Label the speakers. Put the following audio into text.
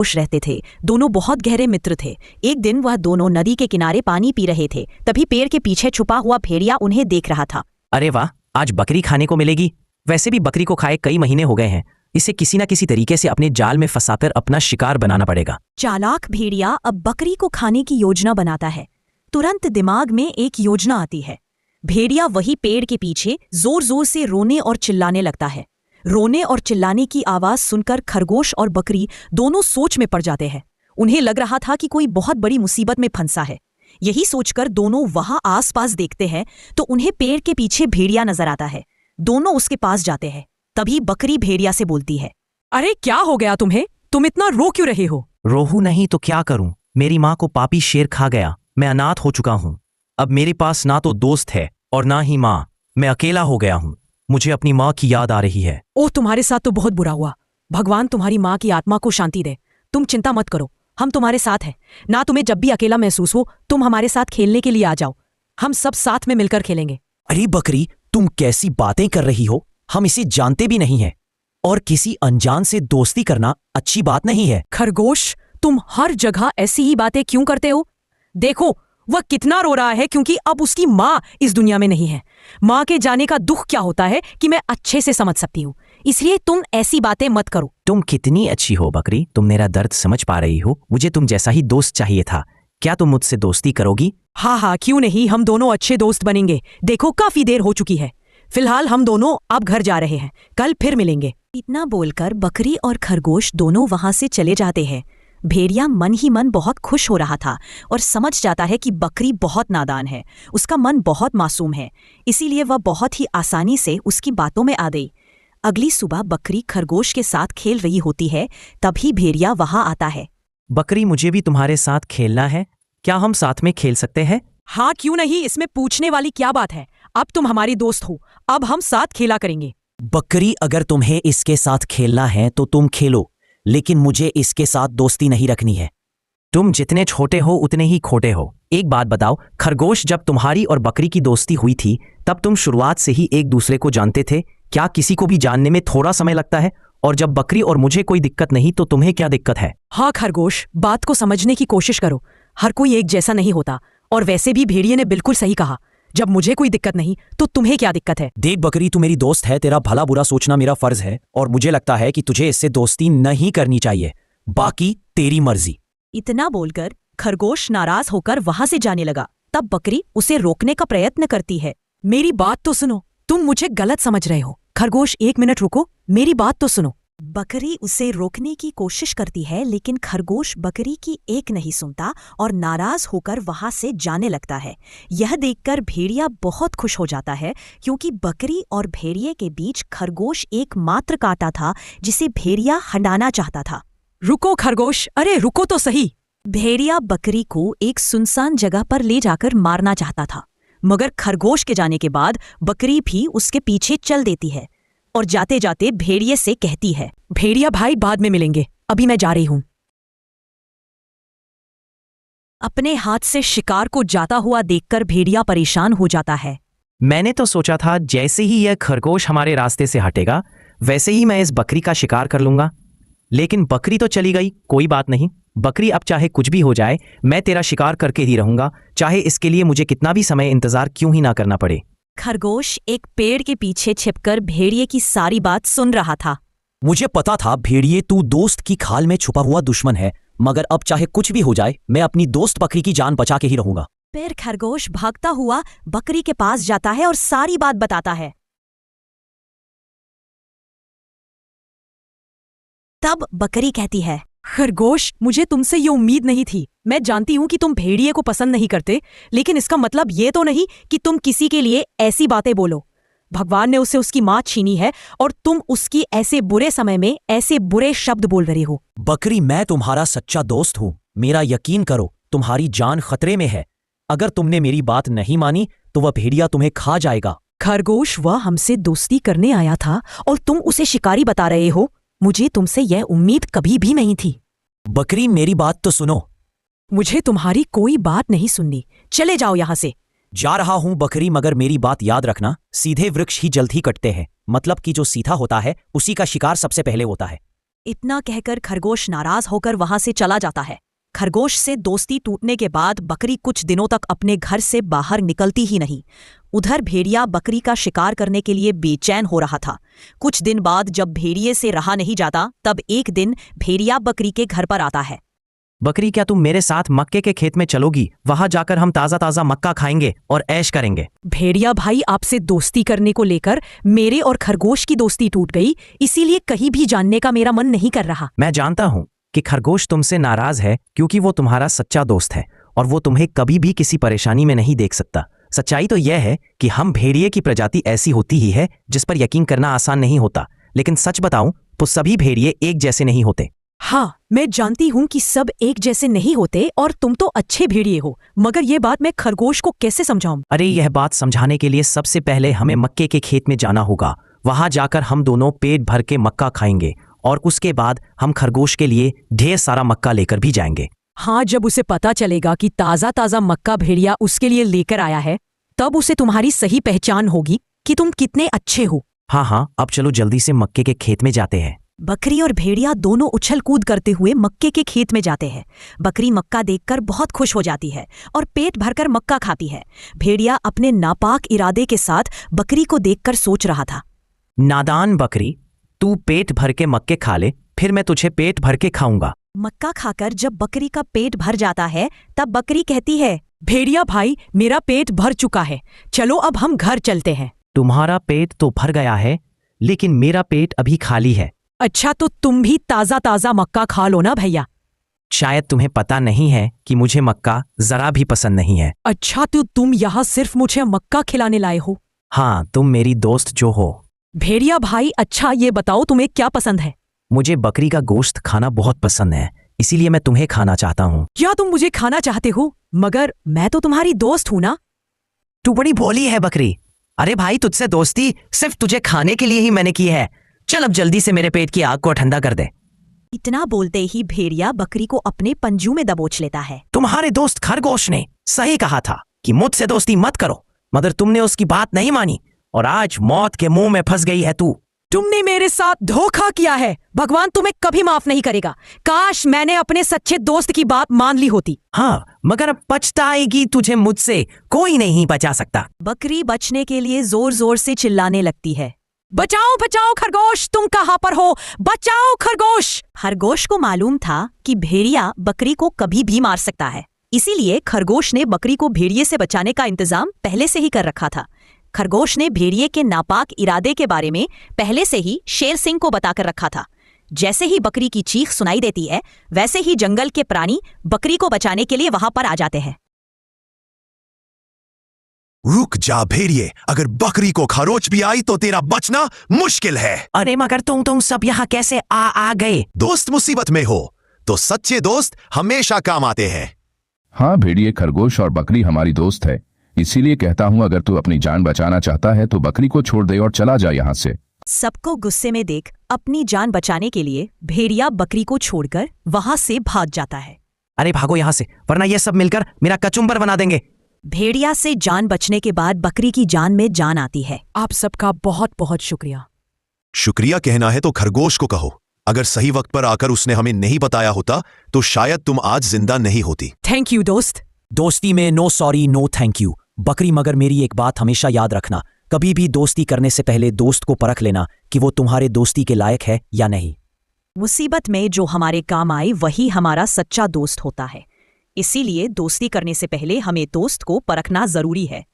Speaker 1: खुश रहते थे। दोनों बहुत गहरे मित्र थे। एक दिन वह दोनों नदी के किनारे पानी पी रहे थे। तभी पेड़ के पीछे छुपा हुआ भेड़िया उन्हें देख रहा था।
Speaker 2: अरे वाह, आज बकरी खाने को मिलेगी। वैसे भी बकरी को खाए कई महीने हो गए हैं। इसे किसी न किसी तरीके से अपने जाल में फंसाकर अपना शिकार बनाना पड़ेगा।
Speaker 1: चालाक भेड़िया अब बकरी को खाने की योजना बनाता है। तुरंत दिमाग में एक योजना आती है। भेड़िया वही पेड़ के पीछे जोर जोर से रोने और चिल्लाने लगता है। रोने और चिल्लाने की आवाज सुनकर खरगोश और बकरी दोनों सोच में पड़ जाते हैं। उन्हें लग रहा था कि कोई बहुत बड़ी मुसीबत में फंसा है। यही सोचकर दोनों वहां आसपास देखते हैं तो उन्हें पेड़ के पीछे भेड़िया नजर आता है। दोनों उसके पास जाते हैं। तभी बकरी भेड़िया से बोलती है,
Speaker 3: अरे क्या हो गया तुम्हें? तुम इतना रो क्यों रहे हो?
Speaker 2: रोहू नहीं तो क्या करूं? मेरी माँ को पापी शेर खा गया। मैं अनाथ हो चुका हूं। अब मेरे पास ना तो दोस्त है और ना ही माँ। मैं अकेला हो गया हूं। मुझे अपनी माँ की याद आ रही है।
Speaker 3: ओह, तुम्हारे साथ तो बहुत बुरा हुआ। भगवान तुम्हारी माँ की आत्मा को शांति दे। तुम चिंता मत करो, हम तुम्हारे साथ हैं ना। तुम्हें जब भी अकेला महसूस हो तुम हमारे साथ खेलने के लिए आ जाओ। हम सब साथ में मिलकर खेलेंगे।
Speaker 2: अरे बकरी, तुम कैसी बातें कर रही हो? हम इसे जानते भी नहीं है और किसी अनजान से दोस्ती करना अच्छी बात नहीं है।
Speaker 3: खरगोश, तुम हर जगह ऐसी ही बातें क्यों करते हो? देखो वह कितना रो रहा है क्योंकि अब उसकी माँ इस दुनिया में नहीं है। माँ के जाने का दुख क्या होता है कि मैं अच्छे से समझ सकती हूँ। इसलिए तुम ऐसी बातें मत करो।
Speaker 2: तुम कितनी अच्छी हो बकरी, तुम मेरा दर्द समझ पा रही हो। मुझे तुम जैसा ही दोस्त चाहिए था। क्या तुम मुझसे दोस्ती करोगी?
Speaker 3: हाँ हाँ, क्यों नहीं, हम दोनों अच्छे दोस्त बनेंगे। देखो काफी देर हो चुकी है। फिलहाल हम दोनों अब घर जा रहे हैं, कल फिर मिलेंगे।
Speaker 1: इतना बोलकर बकरी और खरगोश दोनों वहां से चले जाते हैं। भेड़िया मन ही मन बहुत खुश हो रहा था और समझ जाता है कि बकरी बहुत नादान है। उसका मन बहुत मासूम है, इसीलिए वह बहुत ही आसानी से उसकी बातों में आ गई। अगली सुबह बकरी खरगोश के साथ खेल रही होती है। तभी भेड़िया वहां आता है।
Speaker 2: बकरी, मुझे भी तुम्हारे साथ खेलना है। क्या हम साथ में खेल सकते हैं?
Speaker 3: हाँ क्यों नहीं, इसमें पूछने वाली क्या बात है। अब तुम हमारी दोस्त हो, अब हम साथ खेला करेंगे।
Speaker 2: बकरी, अगर तुम्हें इसके साथ खेलना है तो तुम खेलो, लेकिन मुझे इसके साथ दोस्ती नहीं रखनी है। तुम जितने छोटे हो उतने ही खोटे हो। एक बात बताओ खरगोश, जब तुम्हारी और बकरी की दोस्ती हुई थी तब तुम शुरुआत से ही एक दूसरे को जानते थे? क्या किसी को भी जानने में थोड़ा समय लगता है? और जब बकरी और मुझे कोई दिक्कत नहीं तो तुम्हें क्या दिक्कत है?
Speaker 3: हाँ खरगोश, बात को समझने की कोशिश करो। हर कोई एक जैसा नहीं होता। और वैसे भी भेड़िए ने बिल्कुल सही कहा, जब मुझे कोई दिक्कत नहीं तो तुम्हें क्या दिक्कत है?
Speaker 2: देख बकरी, तू मेरी दोस्त है। तेरा भला बुरा सोचना मेरा फर्ज है और मुझे लगता है कि तुझे इससे दोस्ती नहीं करनी चाहिए। बाकी तेरी मर्जी।
Speaker 1: इतना बोलकर खरगोश नाराज होकर वहां से जाने लगा। तब बकरी उसे रोकने का प्रयत्न करती है।
Speaker 3: मेरी बात तो सुनो, तुम मुझे गलत समझ रहे हो। खरगोश, 1 मिनट रुको, मेरी बात तो सुनो।
Speaker 1: बकरी उसे रोकने की कोशिश करती है, लेकिन खरगोश बकरी की एक नहीं सुनता और नाराज होकर वहां से जाने लगता है। यह देखकर भेड़िया बहुत खुश हो जाता है, क्योंकि बकरी और भेड़िए के बीच खरगोश एकमात्र कांटा था जिसे भेड़िया हटाना चाहता था।
Speaker 3: रुको खरगोश, अरे रुको तो सही।
Speaker 1: भेड़िया बकरी को एक सुनसान जगह पर ले जाकर मारना चाहता था, मगर खरगोश के जाने के बाद बकरी भी उसके पीछे चल देती है और जाते जाते भेड़िए से कहती है,
Speaker 3: भेड़िया भाई, बाद में मिलेंगे, अभी मैं जा रही हूं।
Speaker 1: अपने हाथ से शिकार को जाता हुआ देखकर भेड़िया परेशान हो जाता है।
Speaker 2: मैंने तो सोचा था जैसे ही यह खरगोश हमारे रास्ते से हटेगा वैसे ही मैं इस बकरी का शिकार कर लूंगा, लेकिन बकरी तो चली गई। कोई बात नहीं बकरी, अब चाहे कुछ भी हो जाए मैं तेरा शिकार करके ही रहूंगा, चाहे इसके लिए मुझे कितना भी समय इंतजार क्यों ही ना करना पड़े।
Speaker 1: खरगोश एक पेड़ के पीछे छिपकर भेड़िए की सारी बात सुन रहा था।
Speaker 2: मुझे पता था भेड़िए, तू दोस्त की खाल में छुपा हुआ दुश्मन है, मगर अब चाहे कुछ भी हो जाए मैं अपनी दोस्त बकरी की जान बचा के ही रहूंगा।
Speaker 1: फिर खरगोश भागता हुआ बकरी के पास जाता है और सारी बात बताता है। तब बकरी कहती है,
Speaker 3: खरगोश, मुझे तुमसे ये उम्मीद नहीं थी। मैं जानती हूं कि तुम भेड़िए को पसंद नहीं करते, लेकिन इसका मतलब ये तो नहीं कि तुम किसी के लिए ऐसी बातें बोलो। भगवान ने उसे उसकी माँ छीनी है और तुम उसकी ऐसे बुरे समय में ऐसे बुरे शब्द बोल रहे हो।
Speaker 2: बकरी, मैं तुम्हारा सच्चा दोस्त हूं। मेरा यकीन करो, तुम्हारी जान खतरे में है। अगर तुमने मेरी बात नहीं मानी तो वह भेड़िया तुम्हें खा जाएगा।
Speaker 3: खरगोश, वह हमसे दोस्ती करने आया था और तुम उसे शिकारी बता रहे हो। मुझे तुमसे यह उम्मीद कभी भी नहीं थी।
Speaker 2: बकरी, मेरी बात तो सुनो।
Speaker 3: मुझे तुम्हारी कोई बात नहीं सुननी, चले जाओ यहां से।
Speaker 2: जा रहा हूं बकरी, मगर मेरी बात याद रखना, सीधे वृक्ष ही जल्द ही कटते हैं। मतलब कि जो सीधा होता है उसी का शिकार सबसे पहले होता है।
Speaker 1: इतना कहकर खरगोश नाराज होकर वहां से चला जाता है। खरगोश से दोस्ती टूटने के बाद बकरी कुछ दिनों तक अपने घर से बाहर निकलती ही नहीं। उधर भेड़िया बकरी का शिकार करने के लिए बेचैन हो रहा था। कुछ दिन बाद जब भेड़िए से रहा नहीं जाता, तब एक दिन भेड़िया बकरी के घर पर आता है।
Speaker 2: बकरी, क्या तुम मेरे साथ मक्के के खेत में चलोगी? वहां जाकर हम ताजा ताजा मक्का खाएंगे और ऐश करेंगे।
Speaker 3: भेड़िया भाई, आपसे दोस्ती करने को लेकर मेरे और खरगोश की दोस्ती टूट गई, इसीलिए कहीं भी जानने का मेरा मन नहीं कर रहा।
Speaker 2: मैं जानता हूं कि खरगोश तुमसे नाराज है क्योंकि वो तुम्हारा सच्चा दोस्त है और वो तुम्हें कभी भी किसी परेशानी में नहीं देख सकता। सच्चाई तो यह है कि हम भेड़िए की प्रजाति ऐसी होती ही है जिस पर यकीन करना आसान नहीं होता, लेकिन सच बताऊं तो सभी भेड़िए एक जैसे नहीं होते।
Speaker 3: हाँ, मैं जानती हूँ कि सब एक जैसे नहीं होते और तुम तो अच्छे भेड़िए हो, मगर ये बात मैं खरगोश को कैसे समझाऊं?
Speaker 2: अरे, यह बात समझाने के लिए सबसे पहले हमें मक्के के खेत में जाना होगा। वहां जाकर हम दोनों पेट भर के मक्का खाएंगे और उसके बाद हम खरगोश के लिए ढेर सारा मक्का लेकर भी जाएंगे।
Speaker 3: हाँ, जब उसे पता चलेगा कि ताजा ताजा मक्का भेड़िया उसके लिए लेकर आया है, तब उसे तुम्हारी सही पहचान होगी कि तुम कितने अच्छे हो।
Speaker 2: हाँ, अब चलो जल्दी से मक्के के खेत में जाते हैं।
Speaker 1: बकरी और भेड़िया दोनों उछल कूद करते हुए मक्के के खेत में जाते हैं। बकरी मक्का देखकर बहुत खुश हो जाती है और पेट भरकर मक्का खाती है। भेड़िया अपने नापाक इरादे के साथ बकरी को देखकर सोच रहा था,
Speaker 2: नादान बकरी, तू पेट भर के मक्के खा ले, फिर मैं तुझे पेट भर के खाऊंगा।
Speaker 1: मक्का खाकर जब बकरी का पेट भर जाता है, तब बकरी कहती है,
Speaker 3: भेड़िया भाई, मेरा पेट भर चुका है, चलो अब हम घर चलते हैं।
Speaker 2: तुम्हारा पेट तो भर गया है, लेकिन मेरा पेट अभी खाली है।
Speaker 3: अच्छा, तो तुम भी ताजा ताजा मक्का खा लो ना भैया।
Speaker 2: शायद तुम्हें पता नहीं है कि मुझे मक्का जरा भी पसंद नहीं है।
Speaker 3: अच्छा, तो तुम यहाँ सिर्फ मुझे मक्का खिलाने लाए हो?
Speaker 2: हाँ, तुम मेरी दोस्त जो हो।
Speaker 3: भेड़िया भाई, अच्छा ये बताओ तुम्हें क्या पसंद है?
Speaker 2: मुझे बकरी का गोश्त खाना बहुत पसंद है, इसीलिए मैं तुम्हें खाना चाहता हूँ।
Speaker 3: क्या तुम मुझे खाना चाहते हो? मगर मैं तो तुम्हारी दोस्त हूँ ना।
Speaker 2: तू बड़ी भोली है बकरी। अरे भाई, तुझसे दोस्ती सिर्फ तुझे खाने के लिए ही मैंने की है। चल अब जल्दी से मेरे पेट की आग को ठंडा कर दे।
Speaker 1: इतना बोलते ही भेड़िया बकरी को अपने पंजू में दबोच लेता है।
Speaker 2: तुम्हारे दोस्त खरगोश ने सही कहा था कि मुझसे दोस्ती मत करो, मगर तुमने उसकी बात नहीं मानी और आज मौत के मुंह में फंस गई है तू।
Speaker 3: तुमने मेरे साथ धोखा किया है, भगवान तुम्हें कभी माफ नहीं करेगा। काश मैंने अपने सच्चे दोस्त की बात मान ली होती।
Speaker 2: हाँ, मगर अब पछताएगी तुझे, मुझसे कोई नहीं बचा सकता।
Speaker 1: बकरी बचने के लिए जोर जोर से चिल्लाने लगती है,
Speaker 3: बचाओ बचाओ खरगोश, तुम कहाँ पर हो? बचाओ खरगोश।
Speaker 1: खरगोश को मालूम था कि भेड़िया बकरी को कभी भी मार सकता है, इसीलिए खरगोश ने बकरी को भेड़िए से बचाने का इंतजाम पहले से ही कर रखा था। खरगोश ने भेड़िए के नापाक इरादे के बारे में पहले से ही शेर सिंह को बताकर रखा था। जैसे ही बकरी की चीख सुनाई देती है, वैसे ही जंगल के प्राणी बकरी को बचाने के लिए वहां पर आ जाते हैं।
Speaker 4: रुक जा भेड़िए, अगर बकरी को खरोच भी आई तो तेरा बचना मुश्किल है।
Speaker 2: अरे मगर तुम सब यहाँ कैसे आ गए?
Speaker 4: दोस्त मुसीबत में हो तो सच्चे दोस्त हमेशा काम आते हैं।
Speaker 5: हाँ भेड़िए, खरगोश और बकरी हमारी दोस्त है, इसीलिए कहता हूँ अगर तू अपनी जान बचाना चाहता है तो बकरी को छोड़ दे और चला जा यहाँ से।
Speaker 1: सबको गुस्से में देख अपनी जान बचाने के लिए भेड़िया बकरी को छोड़कर वहां से भाग जाता है।
Speaker 2: अरे भागो यहाँ से, वरना ये सब मिलकर मेरा कचुम्बर बना देंगे।
Speaker 1: भेड़िया से जान बचने के बाद बकरी की जान में जान आती है।
Speaker 3: आप सबका बहुत बहुत शुक्रिया।
Speaker 4: शुक्रिया कहना है तो खरगोश को कहो। अगर सही वक्त पर आकर उसने हमें नहीं बताया होता तो शायद तुम आज जिंदा नहीं होती।
Speaker 3: थैंक यू दोस्त।
Speaker 2: दोस्ती में no sorry no thank you. बकरी, मगर मेरी एक बात हमेशा याद रखना, कभी भी दोस्ती करने से पहले दोस्त को परख लेना कि वो तुम्हारे दोस्ती के लायक है या नहीं।
Speaker 1: मुसीबत में जो हमारे काम आए वही हमारा सच्चा दोस्त होता है, इसीलिए दोस्ती करने से पहले हमें दोस्त को परखना जरूरी है।